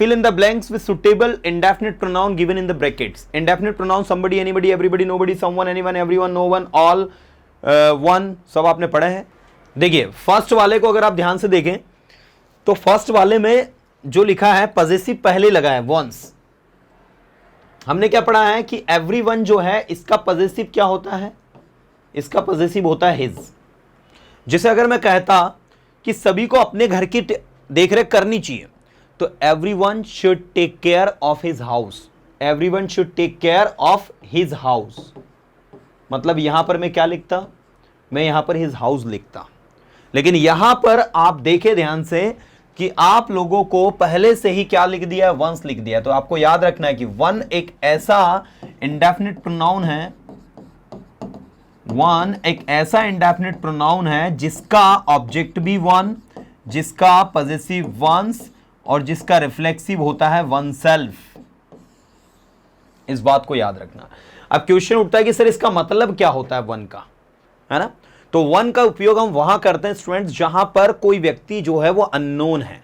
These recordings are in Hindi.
fill in the blanks with suitable indefinite pronoun given in the brackets. Indefinite pronoun somebody, anybody, everybody, nobody, someone, anyone, everyone, no one, all, one, सब आपने पढ़े हैं. देखिए फर्स्ट वाले को अगर आप ध्यान से देखें तो फर्स्ट वाले में जो लिखा है पजेसिव पहले लगा है वंस. हमने क्या पढ़ा है कि एवरीवन जो है इसका पजेसिव क्या होता है, इसका पजेसिव होता है हिज. जैसे अगर मैं कहता कि सभी को अपने घर की देखरेख करनी चाहिए तो everyone should take care of his house. Everyone should take care of his house मतलब यहां पर मैं क्या लिखता, मैं यहां पर हिज हाउस लिखता. लेकिन यहां पर आप देखें ध्यान से कि आप लोगों को पहले से ही क्या लिख दिया है, वंस लिख दिया है. तो आपको याद रखना है कि वन एक ऐसा इंडेफिनिट प्रोनाउन है, वन एक ऐसा इंडेफिनिट प्रोनाउन है जिसका ऑब्जेक्ट भी वन, जिसका पजेसिव वंस और जिसका रिफ्लेक्सिव होता है वन सेल्फ. इस बात को याद रखना. अब क्वेश्चन उठता है कि सर इसका मतलब क्या होता है वन का, है ना. तो वन का उपयोग हम वहां करते हैं स्टूडेंट्स जहां पर कोई व्यक्ति जो है वो अननोन है,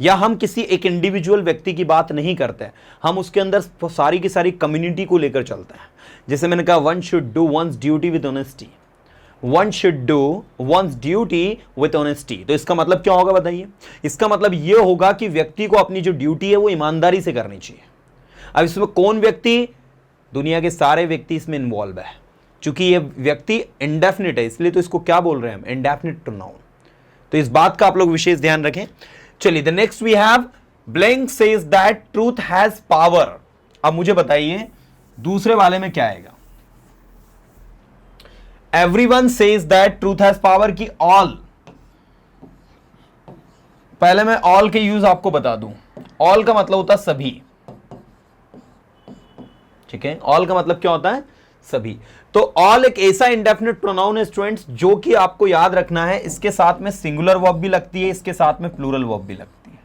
या हम किसी एक इंडिविजुअल व्यक्ति की बात नहीं करते हैं, हम उसके अंदर सारी की सारी कम्युनिटी को लेकर चलते हैं. जैसे मैंने कहा one should do once duty with honesty, one should do once duty with honesty. तो इसका मतलब क्या होगा बताइए. इसका मतलब यह होगा कि व्यक्ति को अपनी जो ड्यूटी है वो ईमानदारी से करनी चाहिए. अब इसमें कौन व्यक्ति, दुनिया के सारे व्यक्ति इसमें इन्वॉल्व है. चूंकि ये व्यक्ति इंडेफिनिट है इसलिए तो इसको क्या बोल रहे हैं हम, इंडेफिनिट प्रोनाउन. तो इस बात का आप लोग विशेष ध्यान रखें. चलिए the next we have blank says that truth has power. अब मुझे बताइए दूसरे वाले में क्या आएगा. Everyone says that truth has power की ऑल. पहले मैं ऑल के यूज आपको बता दूं. ऑल का मतलब होता है सभी, ठीक है. ऑल का मतलब क्या होता है, सभी. तो ऑल एक ऐसा इंडेफिनिट प्रोनाउन है स्टूडेंट्स जो कि आपको याद रखना है इसके साथ में सिंगुलर वर्ब भी लगती है, इसके साथ में प्लूरल वर्ब भी लगती है.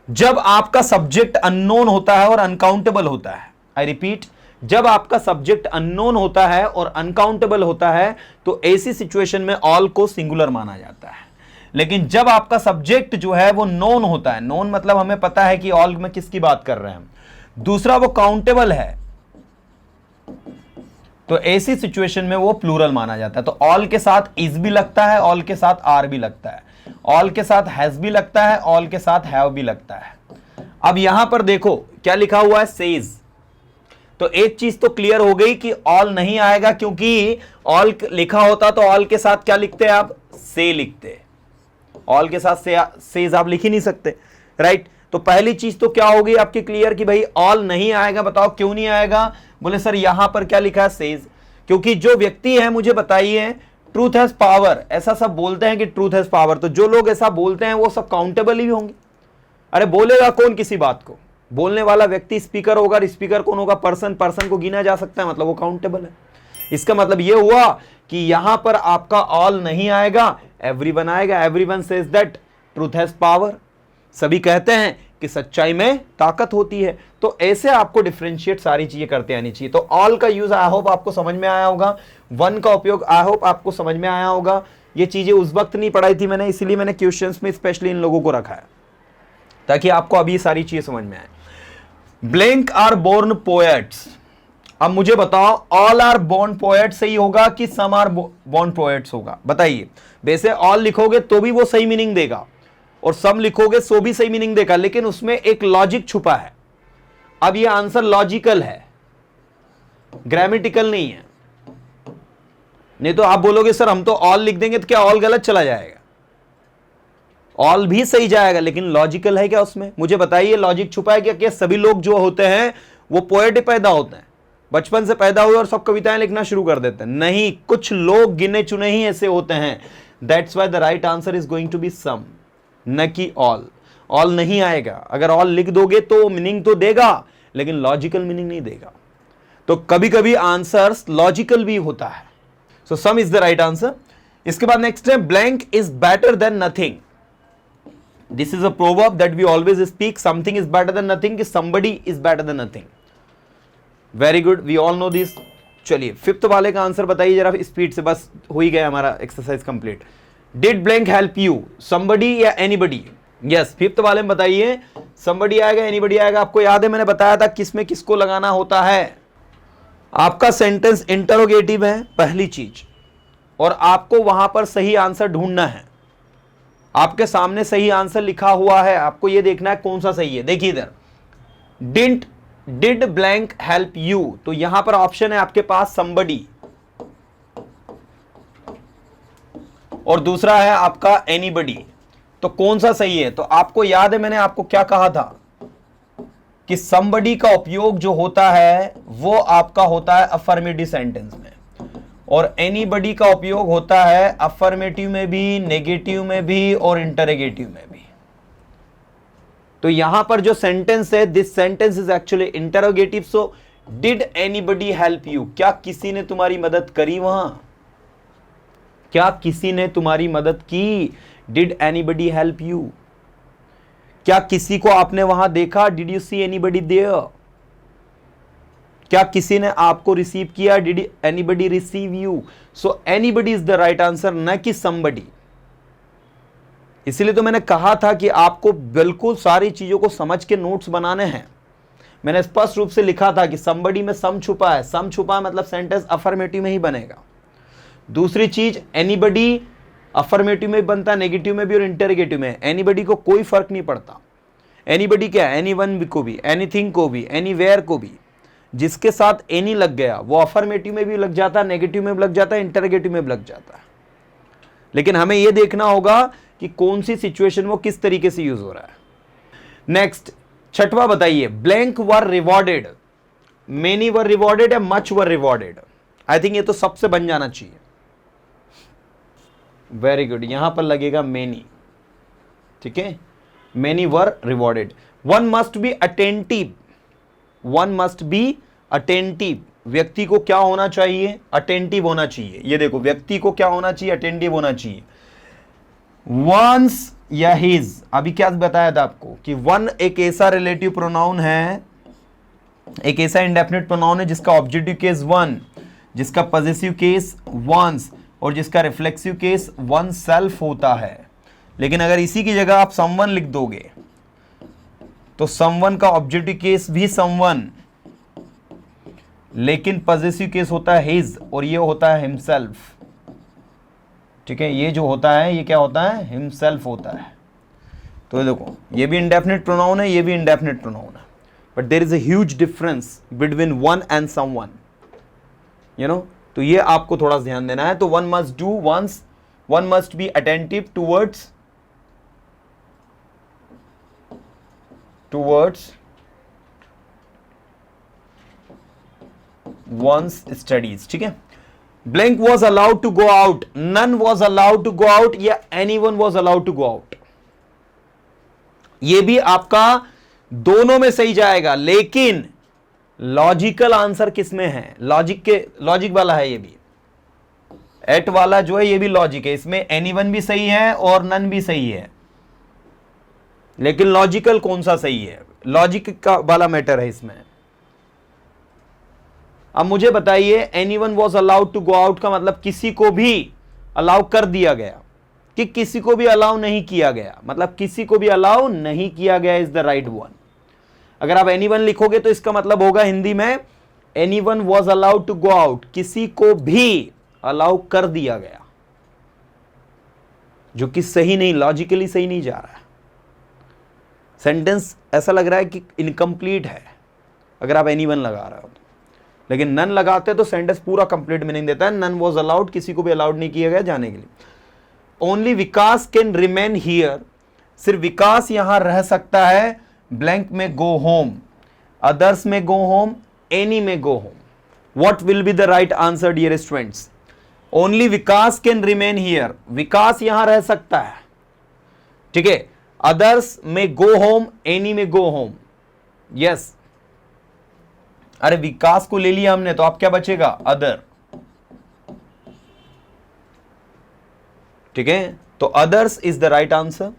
जब आपका सब्जेक्ट अननोन होता है और अनकाउंटेबल होता है, आई रिपीट, जब आपका सब्जेक्ट अननोन होता है और अनकाउंटेबल होता है तो ऐसी सिचुएशन में ऑल को सिंगुलर माना जाता है. लेकिन जब आपका सब्जेक्ट जो है वो नोन होता है, नोन मतलब हमें पता है कि ऑल में किसकी बात कर रहे हैं हम, दूसरा वो काउंटेबल है, तो ऐसी सिचुएशन में वो प्लूरल माना जाता है. तो ऑल के साथ इज भी लगता है, ऑल के साथ आर भी लगता है, ऑल के साथ हैज भी लगता है, ऑल के साथ हैव भी लगता है. अब यहां पर देखो क्या लिखा हुआ है, सेज. तो एक चीज तो क्लियर हो गई कि ऑल नहीं आएगा, क्योंकि ऑल लिखा होता तो ऑल के साथ क्या लिखते आप, से लिखते. ऑल के साथ सेज आप लिख ही नहीं सकते, राइट. तो पहली चीज तो क्या होगी आपकी क्लियर कि भाई ऑल नहीं आएगा. बताओ क्यों नहीं आएगा. बोले सर यहां पर क्या लिखा है, सेज. क्योंकि जो व्यक्ति है, मुझे बताइए, ट्रूथ हैज पावर, ऐसा सब बोलते हैं कि ट्रूथ हैज पावर, तो जो लोग ऐसा बोलते हैं वो सब काउंटेबल ही होंगे. अरे बोलेगा कौन किसी बात को, बोलने वाला व्यक्ति स्पीकर होगा. स्पीकर कौन होगा, पर्सन. पर्सन को गिना जा सकता है, मतलब वो काउंटेबल है. इसका मतलब ये हुआ कि यहां पर आपका ऑल नहीं आएगा, एवरीवन आएगा. Everyone says that truth has power. सभी कहते हैं कि सच्चाई में ताकत होती है. तो ऐसे आपको डिफरेंशिएट सारी चीजें करते आनी चाहिए. तो ऑल का यूज आई होप आपको समझ में आया होगा. वन का उपयोग आई होप आपको समझ में आया होगा. ये चीजें उस वक्त नहीं पढ़ाई थी मैंने, इसीलिए मैंने क्वेश्चंस में स्पेशली इन लोगों को रखा है ताकि आपको अभी सारी चीजें समझ में आए. Blank are born poets. अब मुझे बताओ ऑल आर बोर्न पोएट्स सही होगा कि सम आर बोर्न पोएट्स होगा, बताइए. वैसे ऑल लिखोगे तो भी वो सही मीनिंग देगा और सम लिखोगे सो भी सही मीनिंग देगा, लेकिन उसमें एक लॉजिक छुपा है. अब ये आंसर लॉजिकल है, ग्रामेटिकल नहीं है. नहीं तो आप बोलोगे सर हम तो ऑल लिख देंगे तो क्या ऑल गलत चला जाएगा. ऑल भी सही जाएगा लेकिन लॉजिकल है क्या उसमें, मुझे बताइए. लॉजिक छुपा है क्या. क्या सभी लोग जो होते हैं वो पोएट पैदा होते हैं, बचपन से पैदा हुए और सब कविताएं लिखना शुरू कर देते हैं? नहीं, कुछ लोग गिने चुने ही ऐसे होते हैं. That's why the right answer is going to be some, न कि ऑल. ऑल नहीं आएगा. अगर ऑल लिख दोगे तो मीनिंग तो देगा लेकिन लॉजिकल मीनिंग नहीं देगा. तो कभी कभी आंसर्स लॉजिकल भी होता है. So some is the right answer. इसके बाद नेक्स्ट है blank is better than nothing. This is a proverb that we always speak. Something is better than nothing, कि somebody is better than nothing. Very good, we all know this. चलिए फिफ्थ वाले का आंसर बताइए जरा स्पीड से, बस हो ही गया हमारा exercise complete. Did blank help you, somebody या एनीबडी? यस, फिफ्थ वाले में बताइए somebody आएगा, anybody आएगा। आपको याद है मैंने बताया था किस में किसको लगाना होता है। आपका सेंटेंस इंटरोगेटिव है पहली चीज, और आपको वहां पर सही आंसर ढूंढना है। आपके सामने सही आंसर लिखा हुआ है, आपको यह देखना है कौन सा सही है। देखिए इधर, डिड ब्लैंक हेल्प यू, तो यहां पर ऑप्शन है आपके पास somebody, और दूसरा है आपका एनीबडी। तो कौन सा सही है? तो आपको याद है मैंने आपको क्या कहा था कि somebody का उपयोग जो होता है वो आपका होता है अफर्मेटिव सेंटेंस में, और एनीबडी का उपयोग होता है अफर्मेटिव में भी, नेगेटिव में भी और इंटरोगेटिव में भी। तो यहां पर जो सेंटेंस है, this sentence is actually interrogative. So did anybody help you, क्या किसी ने तुम्हारी मदद करी वहां? क्या किसी ने तुम्हारी मदद की? Did anybody help you? क्या किसी को आपने वहां देखा? Did you see anybody there? क्या किसी ने आपको रिसीव किया? Did anybody receive you? So anybody is the right answer, न कि समबडी। इसलिए तो मैंने कहा था कि आपको बिल्कुल सारी चीजों को समझ के नोट्स बनाने हैं। मैंने स्पष्ट रूप से लिखा था कि समबडी में सम छुपा है, सम छुपा है मतलब सेंटेंस अफर्मेटिव में ही बनेगा। दूसरी चीज, एनीबडी अफर्मेटिव में बनता है, नेगेटिव में भी और इंटरोगेटिव में। एनीबडी को कोई फर्क नहीं पड़ता। एनीबडी क्या है? एनीवन को भी, एनीथिंग को भी, एनीवेयर को भी। जिसके साथ एनी लग गया वो अफर्मेटिव में भी लग जाता है, नेगेटिव में भी लग जाता है, इंटरोगेटिव में भी लग जाता है। लेकिन हमें यह देखना होगा कि कौन सी सिचुएशन वो किस तरीके से यूज हो रहा है। नेक्स्ट, छठवां बताइए, blank were rewarded, many were rewarded या much were rewarded? I think ये तो सबसे बन जाना चाहिए। वेरी गुड, यहां पर लगेगा मेनी। ठीक है, many were rewarded. One must be attentive, one must be attentive. व्यक्ति को क्या होना चाहिए? अटेंटिव होना चाहिए। ये देखो, व्यक्ति को क्या होना चाहिए? अटेंटिव होना चाहिए। वंस या हिज, अभी क्या बताया था आपको कि वन एक ऐसा रिलेटिव प्रोनाउन है, एक ऐसा इंडेफिनिट प्रोनाउन है जिसका ऑब्जेक्टिव केस वन, जिसका पॉजेसिव केस वंस और जिसका रिफ्लेक्सिव केस वन सेल्फ होता है। लेकिन अगर इसी की जगह आप समवन लिख दोगे तो समवन का ऑब्जेक्टिव केस भी समवन, लेकिन पॉजेसिव केस होता है हिज और ये होता है हिमसेल्फ। ठीक है, ये जो होता है ये क्या होता है? हिमसेल्फ होता है। तो देखो, ये भी इंडेफिनिट प्रोनाउन है, ये भी इंडेफिनिट प्रोनाउन है, but there is a huge difference between one and someone, you know. तो ये आपको थोड़ा ध्यान देना है। तो one must do once, one must be attentive towards one's studies। ठीक है, blank was allowed to go out, none was allowed to go out या anyone was allowed to go out. ये भी आपका दोनों में सही जाएगा, लेकिन लॉजिकल आंसर किसमें है? लॉजिक वाला है ये भी। एट वाला जो है ये भी लॉजिक है, इसमें एनीवन भी सही है और नन भी सही है, लेकिन लॉजिकल कौन सा सही है? लॉजिक का वाला मैटर है इसमें। अब मुझे बताइए, anyone was allowed to go out का मतलब किसी को भी अलाउ कर दिया गया कि किसी को भी अलाउ नहीं किया गया? मतलब किसी को भी अलाउ नहीं किया गया इज द राइट वन। अगर आप एनीवन लिखोगे तो इसका मतलब होगा हिंदी में anyone was allowed to go out, किसी को भी अलाउ कर दिया गया, जो कि सही नहीं, लॉजिकली सही नहीं जा रहा है। सेंटेंस ऐसा लग रहा है कि इनकम्प्लीट है अगर आप एनीवन लगा रहे हो तो। लेकिन नन लगाते तो सेंटेंस पूरा कंप्लीट मीनिंग देता है। नन वॉज अलाउड, किसी को भी अलाउड नहीं किया गया जाने के लिए। Only Vikas can remain here, सिर्फ विकास यहां रह सकता है। ब्लैंक में गो होम, अदर्स में गो होम, एनी में go home. What will be the right answer dear students? Only Vikas can remain here, Vikas यहां रह सकता है। ठीक है, अदर्स में गो होम, एनी में गो होम। यस, अरे विकास को ले लिया हमने तो आप क्या बचेगा? अदर। ठीक है, तो others is the right answer.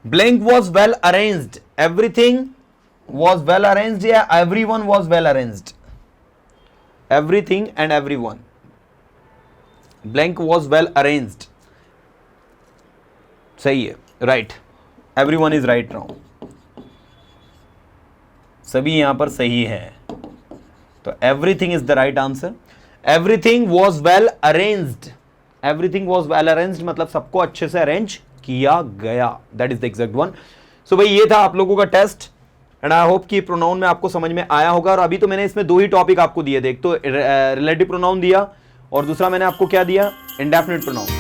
Blank was well arranged, everything was well arranged या everyone was well arranged? Everything and everyone. Blank was well arranged, सही है, right. Everyone is right now. सभी यहां पर सही है। तो everything is the right answer. Everything was well arranged, everything was well arranged मतलब सबको अच्छे से अरेंज किया गया, that is the exact one. So भाई ये था आप लोगों का टेस्ट एंड आई होप कि प्रोनाउन में आपको समझ में आया होगा। और अभी तो मैंने इसमें 2 ही टॉपिक आपको दिए, देख तो रिलेटिव प्रोनाउन दिया और दूसरा मैंने आपको क्या दिया, इंडेफिनिट प्रोनाउन।